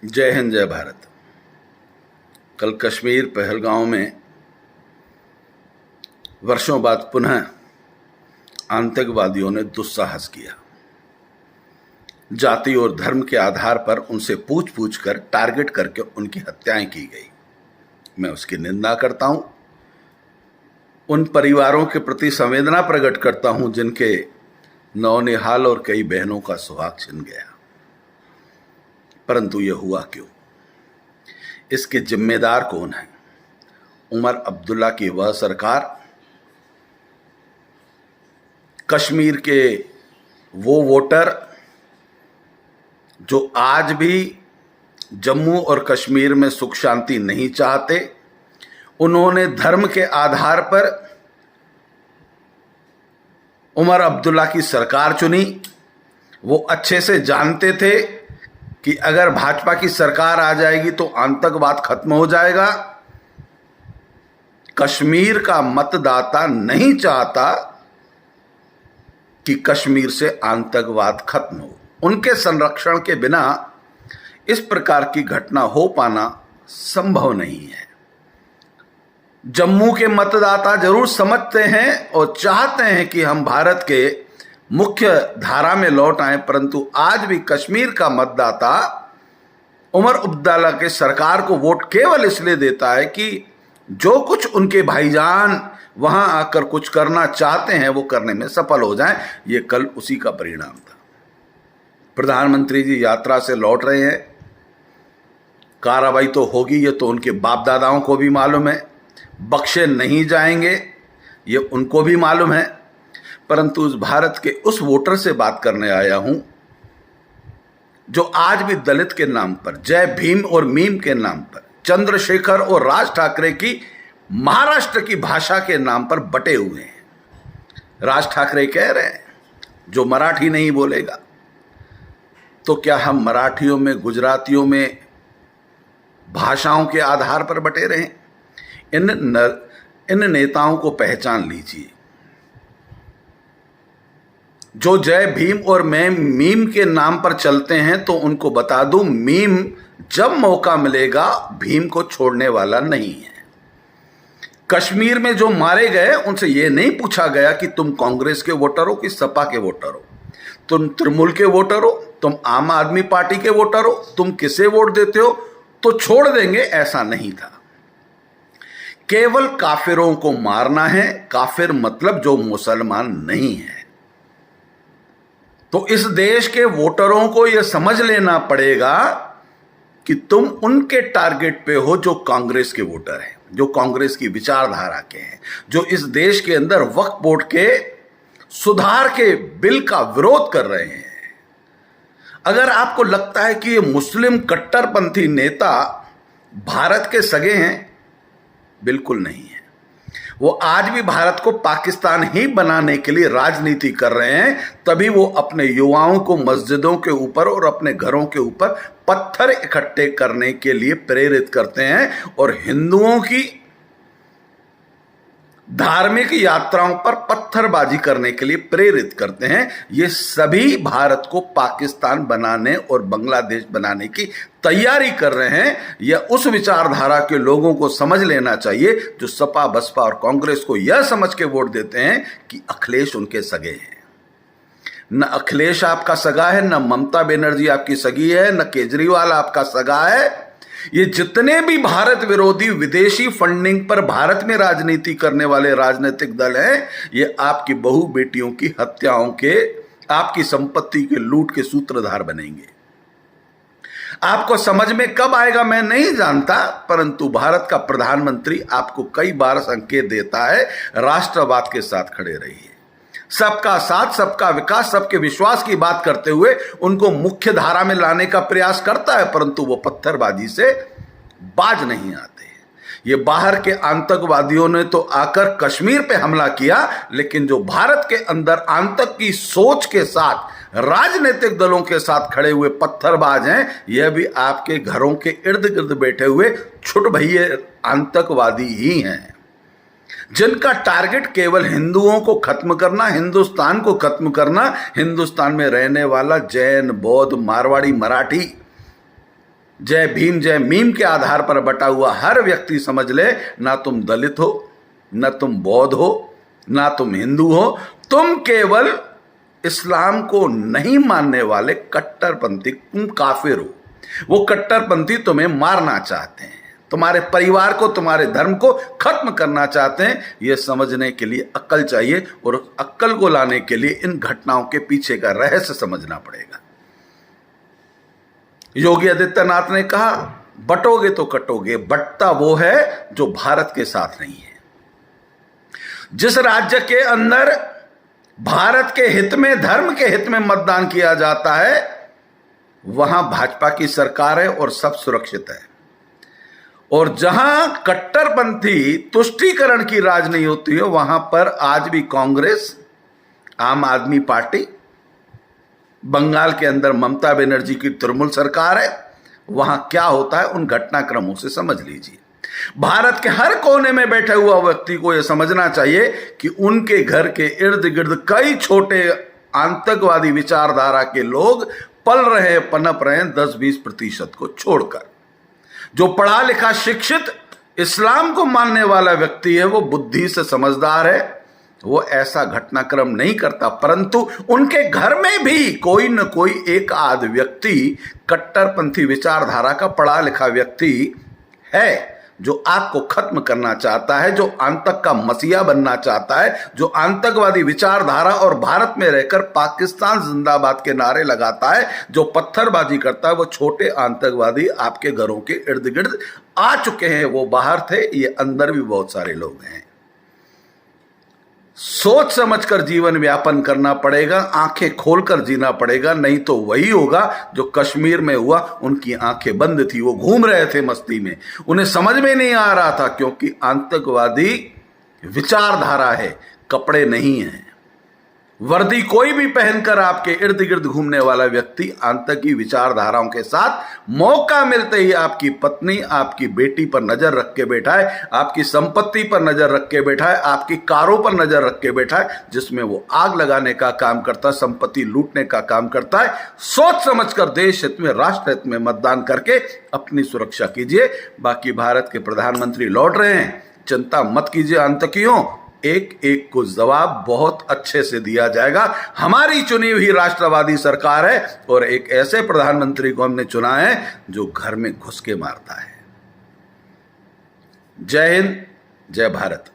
जय हिंद, जय भारत। कल कश्मीर पहलगांव में वर्षों बाद पुनः आतंकवादियों ने दुस्साहस किया। जाति और धर्म के आधार पर उनसे पूछ पूछ कर टारगेट करके उनकी हत्याएं की गई। मैं उसकी निंदा करता हूं, उन परिवारों के प्रति संवेदना प्रकट करता हूं जिनके नौनिहाल और कई बहनों का सुहाग छिन गया। परंतु यह हुआ क्यों? इसके जिम्मेदार कौन है? उमर अब्दुल्ला की वह सरकार, कश्मीर के वो वोटर जो आज भी जम्मू और कश्मीर में सुख शांति नहीं चाहते। उन्होंने धर्म के आधार पर उमर अब्दुल्ला की सरकार चुनी। वो अच्छे से जानते थे कि अगर भाजपा की सरकार आ जाएगी तो आतंकवाद खत्म हो जाएगा। कश्मीर का मतदाता नहीं चाहता कि कश्मीर से आतंकवाद खत्म हो। उनके संरक्षण के बिना इस प्रकार की घटना हो पाना संभव नहीं है। जम्मू के मतदाता जरूर समझते हैं और चाहते हैं कि हम भारत के मुख्य धारा में लौट आए, परंतु आज भी कश्मीर का मतदाता उमर अब्दुल्ला के सरकार को वोट केवल इसलिए देता है कि जो कुछ उनके भाईजान वहां आकर कुछ करना चाहते हैं वो करने में सफल हो जाएं। ये कल उसी का परिणाम था। प्रधानमंत्री जी यात्रा से लौट रहे हैं, कार्रवाई तो होगी, ये तो उनके बाप दादाओं को भी मालूम है। बख्शे नहीं जाएंगे ये उनको भी मालूम है। परंतु उस भारत के उस वोटर से बात करने आया हूं जो आज भी दलित के नाम पर, जय भीम और मीम के नाम पर, चंद्रशेखर और राज ठाकरे की महाराष्ट्र की भाषा के नाम पर बटे हुए हैं। राज ठाकरे कह रहे हैं जो मराठी नहीं बोलेगा, तो क्या हम मराठियों में, गुजरातियों में भाषाओं के आधार पर बटे रहें? इन नेताओं को पहचान लीजिए। जो जय भीम और मैं मीम के नाम पर चलते हैं तो उनको बता दूं, मीम जब मौका मिलेगा भीम को छोड़ने वाला नहीं है। कश्मीर में जो मारे गए उनसे यह नहीं पूछा गया कि तुम कांग्रेस के वोटर हो कि सपा के वोटर हो, तुम तृणमूल के वोटर हो, तुम आम आदमी पार्टी के वोटर हो, तुम किसे वोट देते हो तो छोड़ देंगे, ऐसा नहीं था। केवल काफिरों को मारना है। काफिर मतलब जो मुसलमान नहीं है। तो इस देश के वोटरों को यह समझ लेना पड़ेगा कि तुम उनके टारगेट पे हो जो कांग्रेस के वोटर हैं, जो कांग्रेस की विचारधारा के हैं, जो इस देश के अंदर वक्फ बोर्ड के सुधार के बिल का विरोध कर रहे हैं। अगर आपको लगता है कि ये मुस्लिम कट्टरपंथी नेता भारत के सगे हैं, बिल्कुल नहीं है। वो आज भी भारत को पाकिस्तान ही बनाने के लिए राजनीति कर रहे हैं। तभी वो अपने युवाओं को मस्जिदों के ऊपर और अपने घरों के ऊपर पत्थर इकट्ठे करने के लिए प्रेरित करते हैं और हिंदुओं की धार्मिक यात्राओं पर पत्थरबाजी करने के लिए प्रेरित करते हैं। ये सभी भारत को पाकिस्तान बनाने और बांग्लादेश बनाने की तैयारी कर रहे हैं। यह उस विचारधारा के लोगों को समझ लेना चाहिए जो सपा, बसपा और कांग्रेस को यह समझ के वोट देते हैं कि अखिलेश उनके सगे हैं। न अखिलेश आपका सगा है, न ममता बनर्जी आपकी सगी है, न केजरीवाल आपका सगा है। ये जितने भी भारत विरोधी विदेशी फंडिंग पर भारत में राजनीति करने वाले राजनीतिक दल हैं, ये आपकी बहू बेटियों की हत्याओं के, आपकी संपत्ति के लूट के सूत्रधार बनेंगे। आपको समझ में कब आएगा मैं नहीं जानता, परंतु भारत का प्रधानमंत्री आपको कई बार संकेत देता है राष्ट्रवाद के साथ खड़े रहिए। सबका साथ, सबका विकास, सबके विश्वास की बात करते हुए उनको मुख्य धारा में लाने का प्रयास करता है, परंतु वो पत्थरबाजी से बाज नहीं आते। ये बाहर के आतंकवादियों ने तो आकर कश्मीर पे हमला किया, लेकिन जो भारत के अंदर आतंक की सोच के साथ राजनीतिक दलों के साथ खड़े हुए पत्थरबाज हैं, यह भी आपके घरों के इर्द गिर्द बैठे हुए छुट भइये आतंकवादी ही हैं, जिनका टारगेट केवल हिंदुओं को खत्म करना, हिंदुस्तान को खत्म करना, हिंदुस्तान में रहने वाला जैन, बौद्ध, मारवाड़ी, मराठी जय भीम जय मीम के आधार पर बटा हुआ हर व्यक्ति समझ ले, ना तुम दलित हो, ना तुम बौद्ध हो, ना तुम हिंदू हो, तुम केवल इस्लाम को नहीं मानने वाले कट्टरपंथी, तुम काफिर हो। वो कट्टरपंथी तुम्हें मारना चाहते हैं, तुम्हारे परिवार को, तुम्हारे धर्म को खत्म करना चाहते हैं। यह समझने के लिए अक्ल चाहिए, और अक्ल को लाने के लिए इन घटनाओं के पीछे का रहस्य समझना पड़ेगा। योगी आदित्यनाथ ने कहा, बटोगे तो कटोगे, बटता वो है जो भारत के साथ नहीं है। जिस राज्य के अंदर भारत के हित में, धर्म के हित में मतदान किया जाता है, वहां भाजपा की सरकार है और सब सुरक्षित है। और जहां कट्टरपंथी तुष्टीकरण की राजनीति होती है, वहां पर आज भी कांग्रेस, आम आदमी पार्टी, बंगाल के अंदर ममता बनर्जी की तृणमूल सरकार है, वहां क्या होता है उन घटनाक्रमों से समझ लीजिए। भारत के हर कोने में बैठे हुआ व्यक्ति को यह समझना चाहिए कि उनके घर के इर्द गिर्द कई छोटे आतंकवादी विचारधारा के लोग पल रहे, पनप रहे हैं, 10-20% को छोड़कर। जो पढ़ा लिखा शिक्षित इस्लाम को मानने वाला व्यक्ति है, वो बुद्धि से समझदार है, वो ऐसा घटनाक्रम नहीं करता। परंतु उनके घर में भी कोई न कोई एक आध व्यक्ति कट्टरपंथी विचारधारा का पढ़ा लिखा व्यक्ति है, जो आपको खत्म करना चाहता है, जो आतंक का मसीहा बनना चाहता है, जो आतंकवादी विचारधारा और भारत में रहकर पाकिस्तान जिंदाबाद के नारे लगाता है, जो पत्थरबाजी करता है। वो छोटे आतंकवादी आपके घरों के इर्द गिर्द आ चुके हैं। वो बाहर थे, ये अंदर भी बहुत सारे लोग हैं। सोच समझकर जीवन व्यापन करना पड़ेगा, आंखें खोलकर जीना पड़ेगा, नहीं तो वही होगा जो कश्मीर में हुआ। उनकी आंखें बंद थी, वो घूम रहे थे मस्ती में, उन्हें समझ में नहीं आ रहा था, क्योंकि आतंकवादी विचारधारा है, कपड़े नहीं हैं। वर्दी कोई भी पहनकर आपके इर्द गिर्द घूमने वाला व्यक्ति आतंकी विचारधाराओं के साथ मौका मिलते ही आपकी पत्नी, आपकी बेटी पर नजर रख के बैठा है, आपकी संपत्ति पर नजर रख के बैठा है, आपकी कारों पर नजर रख के बैठा है, जिसमें वो आग लगाने का काम करता है, संपत्ति लूटने का काम करता है। सोच समझकर देश हित में, राष्ट्र हित में मतदान करके अपनी सुरक्षा कीजिए। बाकी भारत के प्रधानमंत्री लौट रहे हैं, चिंता मत कीजिए आतंकियों, एक एक को जवाब बहुत अच्छे से दिया जाएगा। हमारी चुनी हुई राष्ट्रवादी सरकार है, और एक ऐसे प्रधानमंत्री को हमने चुना है जो घर में घुस के मारता है। जय हिंद, जय भारत।